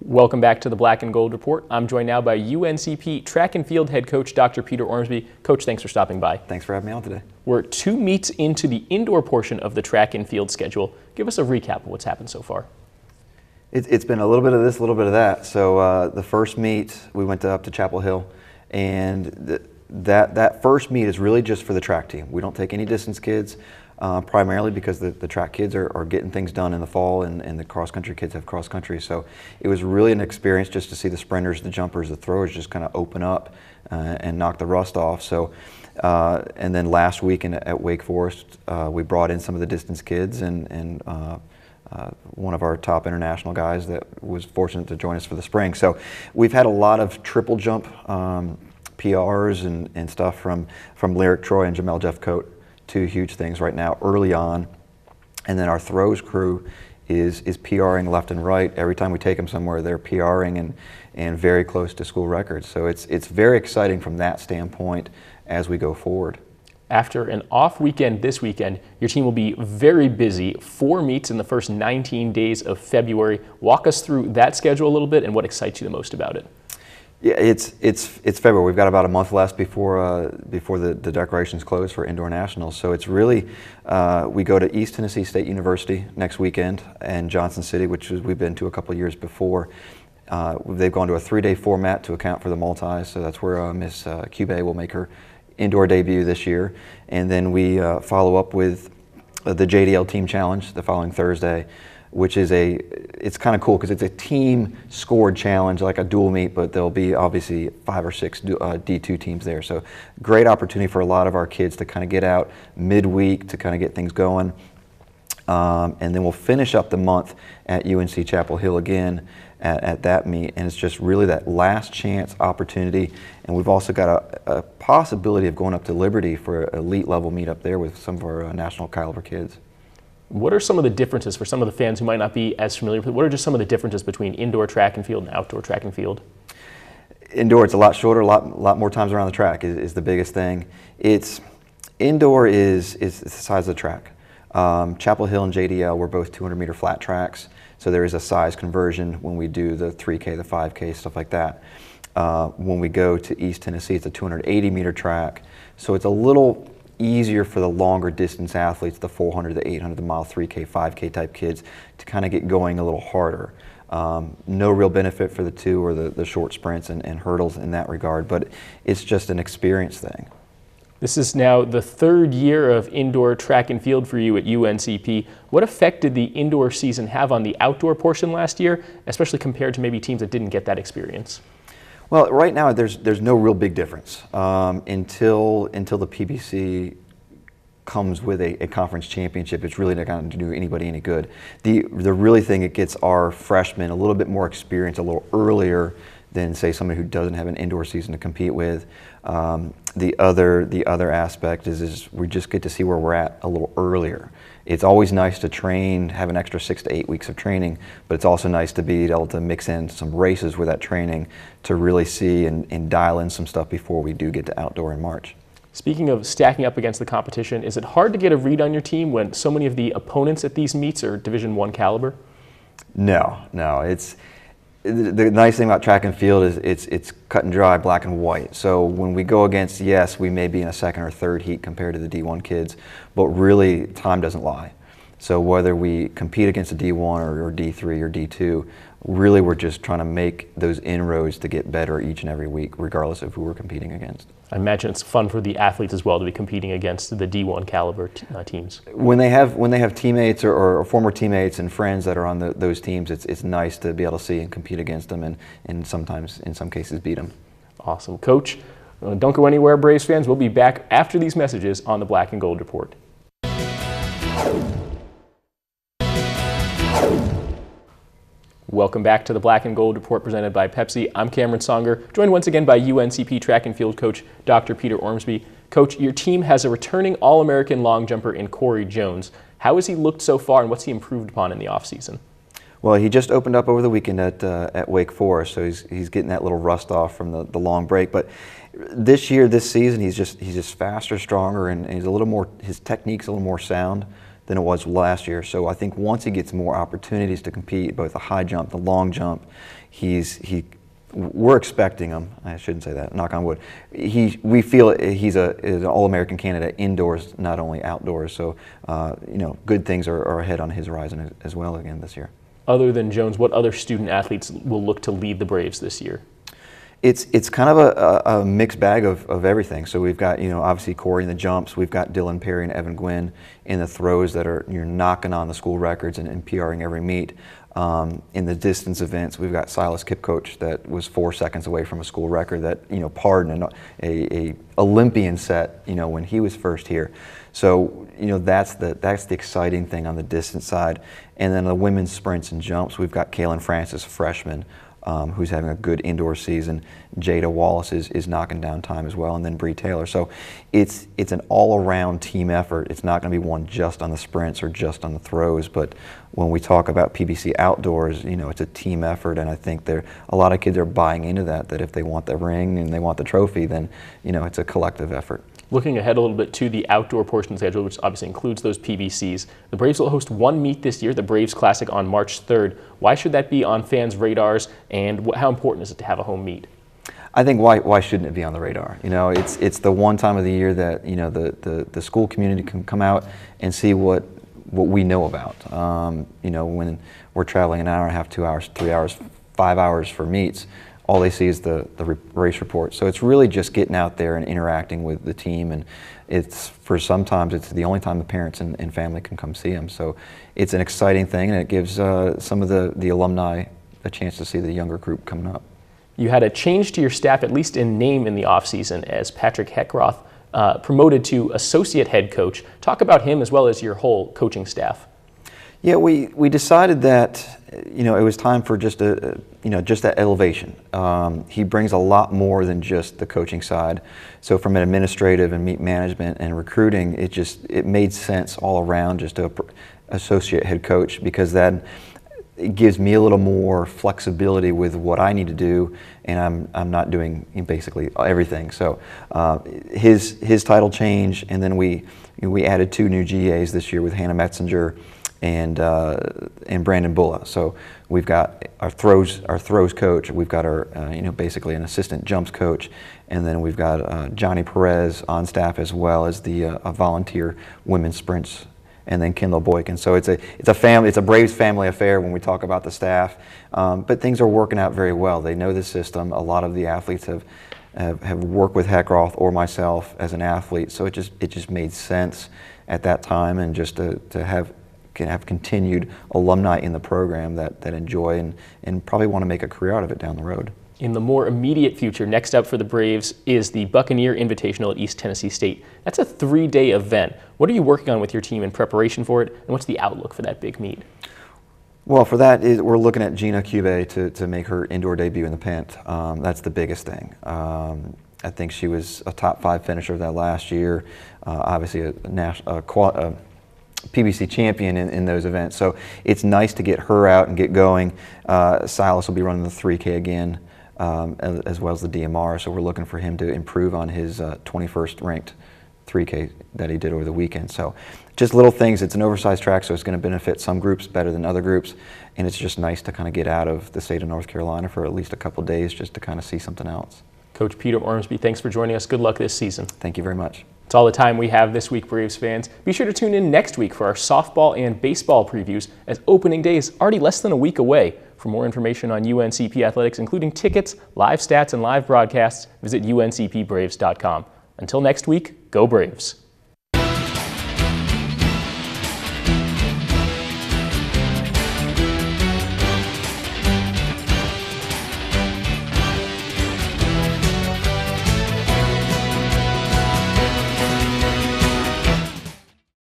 Welcome back to the Black and Gold Report. I'm joined now by UNCP track and field head coach Dr. Peter Ormsby. Coach, thanks for stopping by. Thanks for having me on today. We're 2 meets into the indoor portion of the track and field schedule. Give us a recap of what's happened so far. It's been a little bit of this, a little bit of that. So the first meet, we went up to Chapel Hill, and that first meet is really just for the track team. We don't take any distance kids, primarily because the track kids are getting things done in the fall, and the cross-country kids have cross-country. So it was really an experience just to see the sprinters, the jumpers, the throwers just kind of open up and knock the rust off. So, and then last week at Wake Forest, we brought in some of the distance kids and one of our top international guys that was fortunate to join us for the spring. So we've had a lot of triple jump PRs and stuff from Lyric Troy and Jamel Jeffcoat, 2 huge things right now early on. And then our throws crew is PRing left and right. Every time we take them somewhere, they're PRing and very close to school records. So it's very exciting from that standpoint as we go forward. After an off weekend this weekend, your team will be very busy. 4 meets in the first 19 days of February. Walk us through that schedule a little bit and what excites you the most about it. Yeah, it's February. We've got about a month left before the declarations close for indoor nationals. So it's really we go to East Tennessee State University next weekend and Johnson City, which we've been to a couple of years before. They've gone to a 3-day format to account for the multis. So that's where Miss Cube will make her indoor debut this year, and then we follow up with the JDL Team Challenge the following Thursday, which is it's kind of cool because it's a team scored challenge, like a dual meet, but there'll be obviously 5 or 6 D2 teams there. So great opportunity for a lot of our kids to kind of get out midweek to kind of get things going. And then we'll finish up the month at UNC Chapel Hill again at that meet, and it's just really that last chance opportunity. And we've also got a possibility of going up to Liberty for an elite level meet up there with some of our national caliber kids. What are some of the differences for some of the fans who might not be as familiar with it? What are just some of the differences between indoor track and field and outdoor track and field? Indoor, it's a lot shorter, a lot more times around the track is the biggest thing. Indoor is the size of the track. Chapel Hill and JDL were both 200-meter flat tracks, so there is a size conversion when we do the 3K, the 5K, stuff like that. When we go to East Tennessee, it's a 280-meter track, so it's a little easier for the longer distance athletes, the 400, the 800, the mile 3K, 5K type kids, to kind of get going a little harder. No real benefit for the 2 or the short sprints and hurdles in that regard, but it's just an experience thing. This is now the 3rd year of indoor track and field for you at UNCP. What effect did the indoor season have on the outdoor portion last year, especially compared to maybe teams that didn't get that experience? Well, right now there's no real big difference until the PBC comes with a conference championship. It's really not going to do anybody any good. The really thing, it gets our freshmen a little bit more experience a little earlier than, say, somebody who doesn't have an indoor season to compete with. The other aspect is we just get to see where we're at a little earlier. It's always nice to train, have an extra 6 to 8 weeks of training, but it's also nice to be able to mix in some races with that training to really see and dial in some stuff before we do get to outdoor in March. Speaking of stacking up against the competition, is it hard to get a read on your team when so many of the opponents at these meets are Division I caliber? No. The nice thing about track and field is it's cut and dry, black and white. So when we go against, yes, we may be in a 2nd or 3rd heat compared to the D1 kids, but really time doesn't lie. So whether we compete against a D1 or D3 or D2, really we're just trying to make those inroads to get better each and every week, regardless of who we're competing against. I imagine it's fun for the athletes as well to be competing against the D1 caliber teams. When they have teammates or former teammates and friends that are on those teams, it's nice to be able to see and compete against them and sometimes, in some cases, beat them. Awesome. Coach, don't go anywhere, Braves fans. We'll be back after these messages on the Black and Gold Report. Welcome back to the Black and Gold Report presented by Pepsi. I'm Cameron Songer, joined once again by UNCP track and field coach Dr. Peter Ormsby. Coach, your team has a returning All-American long jumper in Corey Jones. How has he looked so far, and what's he improved upon in the offseason? Well, he just opened up over the weekend at Wake Forest, so he's getting that little rust off from the long break. But this season, he's just faster, stronger, and he's a little more. His technique's a little more sound than it was last year. So I think once he gets more opportunities to compete, both the high jump, the long jump, we're expecting him. I shouldn't say that. Knock on wood. We feel he's an All-American candidate indoors, not only outdoors. So good things are ahead on his horizon as well again this year. Other than Jones, what other student athletes will look to lead the Braves this year? It's kind of a mixed bag of everything. So we've got obviously Corey in the jumps. We've got Dylan Perry and Evan Gwynn in the throws that you're knocking on the school records and PRing every meet. In the distance events, we've got Silas Kipcoach that was 4 seconds away from a school record that pardon a Olympian set when he was first here. So that's the exciting thing on the distance side. And then the women's sprints and jumps, we've got Kaylin Francis, a freshman, who's having a good indoor season. Jada Wallace is knocking down time as well, and then Bree Taylor. So it's an all-around team effort. It's not going to be one just on the sprints or just on the throws, but when we talk about PBC outdoors, it's a team effort, and I think a lot of kids are buying into that if they want the ring and they want the trophy, then it's a collective effort. Looking ahead a little bit to the outdoor portion of the schedule, which obviously includes those PBCs, the Braves will host one meet this year, the Braves Classic, on March 3rd. Why should that be on fans' radars, and how important is it to have a home meet? I think why shouldn't it be on the radar? It's the one time of the year that the school community can come out and see what we know about. When we're traveling an hour and a half, 2 hours, 3 hours, 5 hours for meets, all they see is the race report. So it's really just getting out there and interacting with the team, and sometimes it's the only time the parents and family can come see them. So it's an exciting thing, and it gives some of the alumni a chance to see the younger group coming up. You had a change to your staff, at least in name, in the offseason, as Patrick Heckroth promoted to associate head coach. Talk about him as well as your whole coaching staff. Yeah, we decided that it was time for just that elevation. He brings a lot more than just the coaching side. So from an administrative and meet management and recruiting, it made sense all around just to associate head coach, because then it gives me a little more flexibility with what I need to do, and I'm not doing basically everything. So his title change, and then we added 2 new GAs this year with Hannah Metzinger and Brandon Bulla. So we've got our throws coach. We've got our basically an assistant jumps coach, and then we've got Johnny Perez on staff, as well as the volunteer women's sprints, and then Kendall Boykin. So it's a Braves family affair when we talk about the staff. But things are working out very well. They know the system. A lot of the athletes have worked with Heckroth or myself as an athlete. So it just made sense at that time, and just to have continued alumni in the program that enjoy and probably want to make a career out of it down the road. In the more immediate future, next up for the Braves is the Buccaneer Invitational at East Tennessee State. That's a 3-day event. What are you working on with your team in preparation for it, and what's the outlook for that big meet? Well, for that, we're looking at Gina Cube to make her indoor debut in the Pent. That's the biggest thing. I think she was a top 5 finisher of that last year, obviously a PBC champion in those events. So it's nice to get her out and get going. Silas will be running the 3K again, as well as the DMR. So we're looking for him to improve on his 21st ranked 3K that he did over the weekend. So just little things. It's an oversized track, so it's going to benefit some groups better than other groups. And it's just nice to kind of get out of the state of North Carolina for at least a couple days just to kind of see something else. Coach Peter Ormsby, thanks for joining us. Good luck this season. Thank you very much. That's all the time we have this week, Braves fans. Be sure to tune in next week for our softball and baseball previews, as opening day is already less than a week away. For more information on UNCP athletics, including tickets, live stats, and live broadcasts, visit uncpbraves.com. Until next week, go Braves.